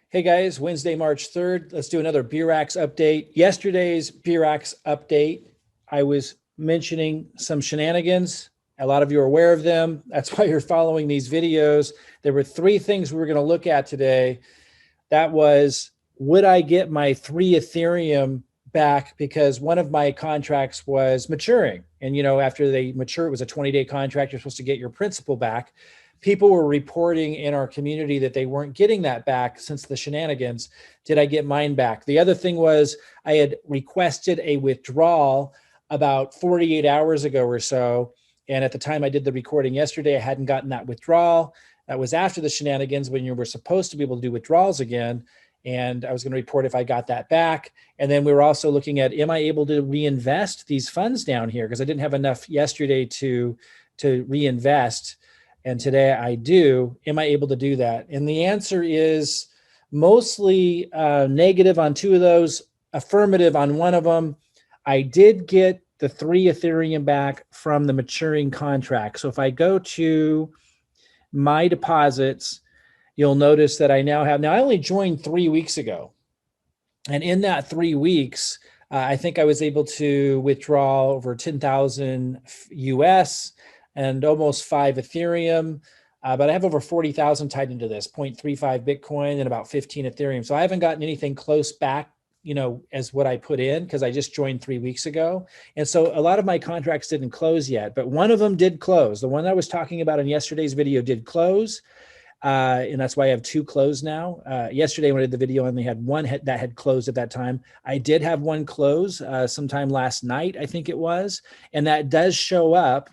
Hey guys, Wednesday, March 3rd. Let's do another Beurax update. Yesterday's Beurax update, I was mentioning some shenanigans. A lot of you are aware of them. That's why you're following these videos. There were three things we were going to look at today. That was, would I get my 3 Ethereum back because one of my contracts was maturing? And, after they mature, it was a 20-day contract. You're supposed to get your principal back. People were reporting in our community that they weren't getting that back since the shenanigans. Did I get mine back? The other thing was I had requested a withdrawal about 48 hours ago or so. And at the time I did the recording yesterday, I hadn't gotten that withdrawal. That was after the shenanigans when you were supposed to be able to do withdrawals again. And I was going to report if I got that back. And then we were also looking at, am I able to reinvest these funds down here? Because I didn't have enough yesterday to reinvest. And today I do. Am I able to do that? And the answer is mostly negative on two of those, affirmative on one of them. I did get the 3 Ethereum back from the maturing contract. So if I go to my deposits, you'll notice that I now have, I only joined 3 weeks ago. And in that 3 weeks, I think I was able to withdraw over 10,000 US and almost 5 Ethereum. But I have over 40,000 tied into this, 0.35 Bitcoin and about 15 Ethereum. So I haven't gotten anything close back, as what I put in because I just joined 3 weeks ago. And so a lot of my contracts didn't close yet, but one of them did close. The one I was talking about in yesterday's video did close. And that's why I have 2 closed now. Yesterday when I did the video, I only had one that had closed at that time. I did have one close sometime last night, I think it was. And that does show up.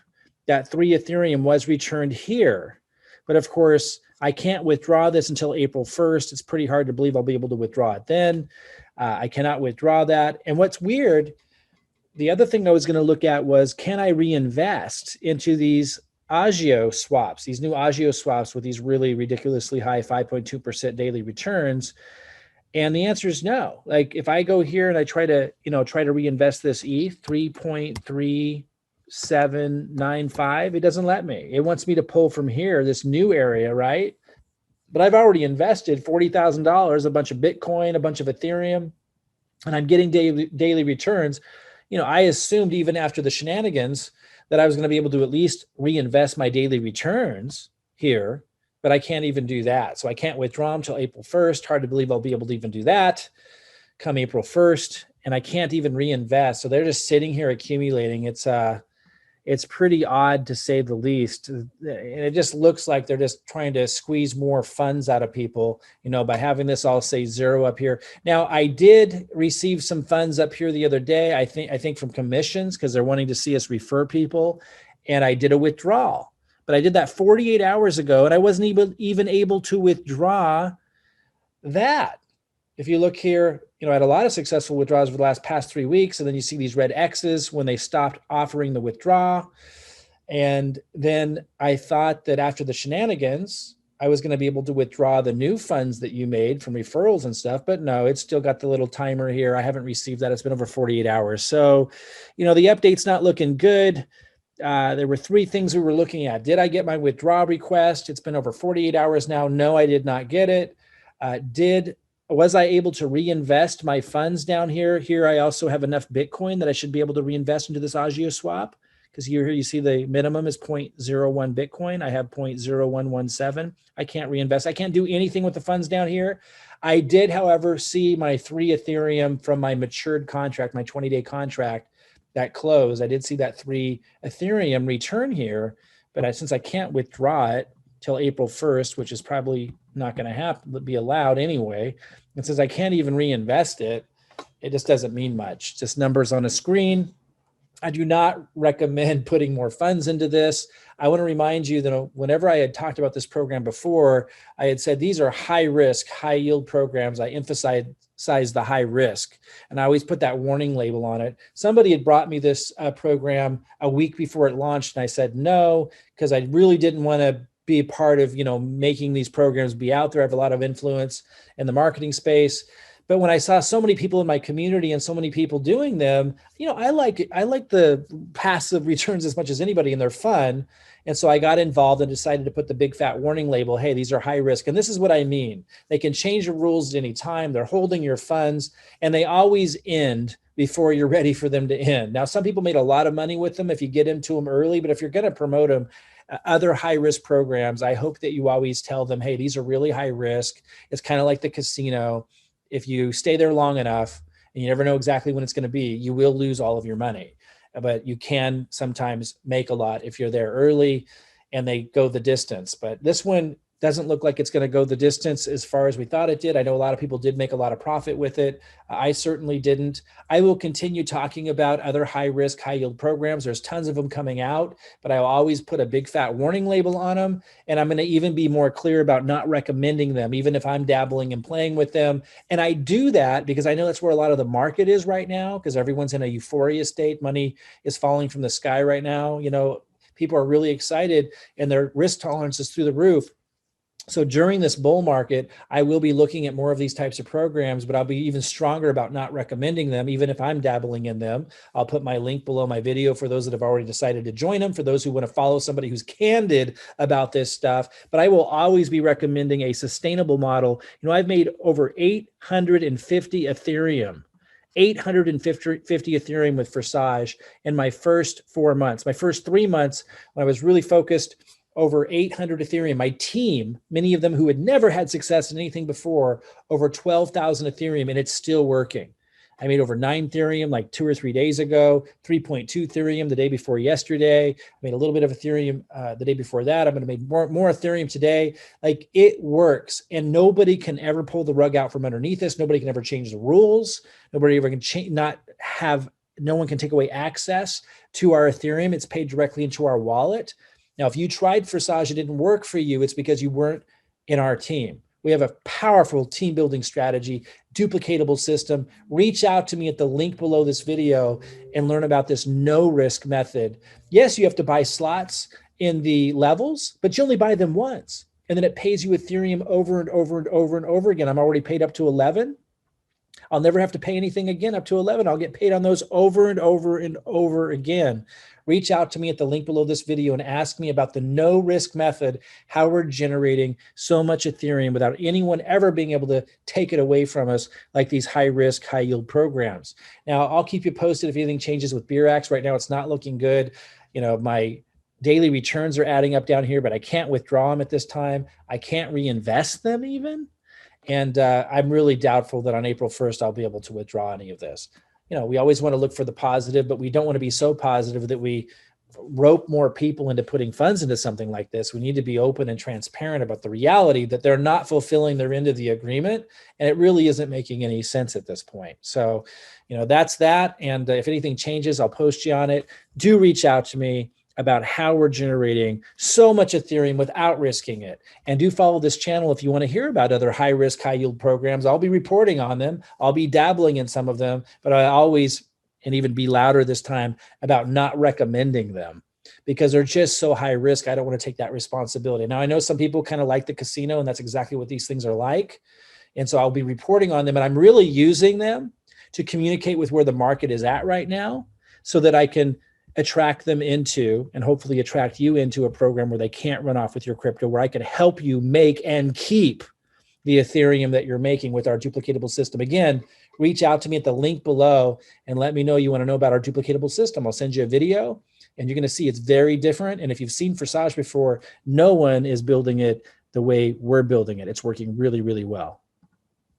That 3 Ethereum was returned here. But of course, I can't withdraw this until April 1st. It's pretty hard to believe I'll be able to withdraw it then. I cannot withdraw that. And what's weird, the other thing I was going to look at was, can I reinvest into these Agio swaps, these new Agio swaps with these really ridiculously high 5.2% daily returns? And the answer is no. Like if I go here and I try to reinvest this ETH 3.3795, it doesn't let me. It wants me to pull from here, this new area, right? But I've already invested $40,000, a bunch of Bitcoin, a bunch of Ethereum, and I'm getting daily returns. I assumed even after the shenanigans that I was going to be able to at least reinvest my daily returns here, but I can't even do that. So I can't withdraw them until April 1st. Hard to believe I'll be able to even do that come April 1st. And I can't even reinvest. So they're just sitting here accumulating. It's pretty odd to say the least. And it just looks like they're just trying to squeeze more funds out of people, by having this all say 0 up here. Now, I did receive some funds up here the other day, I think from commissions, because they're wanting to see us refer people. And I did a withdrawal, but I did that 48 hours ago and I wasn't even able to withdraw that. If you look here, I had a lot of successful withdrawals over the past 3 weeks. And then you see these red X's when they stopped offering the withdrawal. And then I thought that after the shenanigans, I was going to be able to withdraw the new funds that you made from referrals and stuff. But no, it's still got the little timer here. I haven't received that. It's been over 48 hours. So, the update's not looking good. There were 3 things we were looking at. Did I get my withdrawal request? It's been over 48 hours now. No, I did not get it. Was I able to reinvest my funds down here? Here, I also have enough Bitcoin that I should be able to reinvest into this Agio swap, because here you see the minimum is 0.01 Bitcoin. I have 0.0117. I can't reinvest. I can't do anything with the funds down here. I did, however, see my 3 Ethereum from my matured contract, my 20-day contract that closed. I did see that 3 Ethereum return here, but since I can't withdraw it till April 1st, which is probably not going to be allowed anyway. And since I can't even reinvest it, it just doesn't mean much. Just numbers on a screen. I do not recommend putting more funds into this. I want to remind you that whenever I had talked about this program before, I had said these are high risk, high yield programs. I emphasize the high risk. And I always put that warning label on it. Somebody had brought me this program a week before it launched. And I said no, because I really didn't want to be a part of, making these programs be out there. I have a lot of influence in the marketing space. But when I saw so many people in my community and so many people doing them, I like the passive returns as much as anybody, and they're fun. And so I got involved and decided to put the big fat warning label. Hey, these are high risk. And this is what I mean. They can change the rules at any time. They're holding your funds, and they always end before you're ready for them to end. Now, some people made a lot of money with them if you get into them early, but if you're going to promote them, other high risk programs, I hope that you always tell them, hey, these are really high risk. It's kind of like the casino. If you stay there long enough and you never know exactly when it's going to be, you will lose all of your money. But you can sometimes make a lot if you're there early and they go the distance. But this one doesn't look like it's going to go the distance as far as we thought it did. I know a lot of people did make a lot of profit with it. I certainly didn't. I will continue talking about other high risk, high yield programs. There's tons of them coming out, but I'll always put a big fat warning label on them. And I'm going to even be more clear about not recommending them, even if I'm dabbling and playing with them. And I do that because I know that's where a lot of the market is right now, because everyone's in a euphoria state. Money is falling from the sky right now. People are really excited and their risk tolerance is through the roof. So during this bull market, I will be looking at more of these types of programs, but I'll be even stronger about not recommending them, even if I'm dabbling in them. I'll put my link below my video for those that have already decided to join them, for those who want to follow somebody who's candid about this stuff. But I will always be recommending a sustainable model. I've made over 850 Ethereum. 850 Ethereum with Forsage in my first 4 months. My first 3 months, when I was really focused, over 800 Ethereum. My team, many of them who had never had success in anything before, over 12,000 Ethereum, and it's still working. I made over 9 Ethereum like 2 or 3 days ago, 3.2 Ethereum the day before yesterday. I made a little bit of Ethereum the day before that. I'm going to make more Ethereum today. Like, it works, and nobody can ever pull the rug out from underneath us. Nobody can ever change the rules. Nobody ever can no one can take away access to our Ethereum. It's paid directly into our wallet. Now, if you tried Forsage, it didn't work for you, it's because you weren't in our team. We have a powerful team building strategy, duplicatable system. Reach out to me at the link below this video and learn about this no risk method. Yes, you have to buy slots in the levels, but you only buy them once. And then it pays you Ethereum over and over and over and over again. I'm already paid up to 11. I'll never have to pay anything again up to 11. I'll get paid on those over and over and over again. Reach out to me at the link below this video and ask me about the no risk method, how we're generating so much Ethereum without anyone ever being able to take it away from us, like these high risk, high yield programs. Now, I'll keep you posted if anything changes with Beurax. Right now, it's not looking good. My daily returns are adding up down here, but I can't withdraw them at this time. I can't reinvest them even. And I'm really doubtful that on April 1st, I'll be able to withdraw any of this. We always want to look for the positive, but we don't want to be so positive that we rope more people into putting funds into something like this. We need to be open and transparent about the reality that they're not fulfilling their end of the agreement. And it really isn't making any sense at this point. So, that's that. And if anything changes, I'll post you on it. Do reach out to me about how we're generating so much Ethereum without risking it. And do follow this channel if you want to hear about other high risk, high yield programs. I'll be reporting on them. I'll be dabbling in some of them, but I always, and even be louder this time, about not recommending them because they're just so high risk. I don't want to take that responsibility. Now, I know some people kind of like the casino, and that's exactly what these things are like. And so I'll be reporting on them, and I'm really using them to communicate with where the market is at right now so that I can attract them into, and hopefully attract you into, a program where they can't run off with your crypto, where I can help you make and keep the Ethereum that you're making with our duplicatable system. Again, reach out to me at the link below and let me know you want to know about our duplicatable system. I'll send you a video and you're going to see it's very different. And if you've seen Forsage before, no one is building it the way we're building it. It's working really, really well.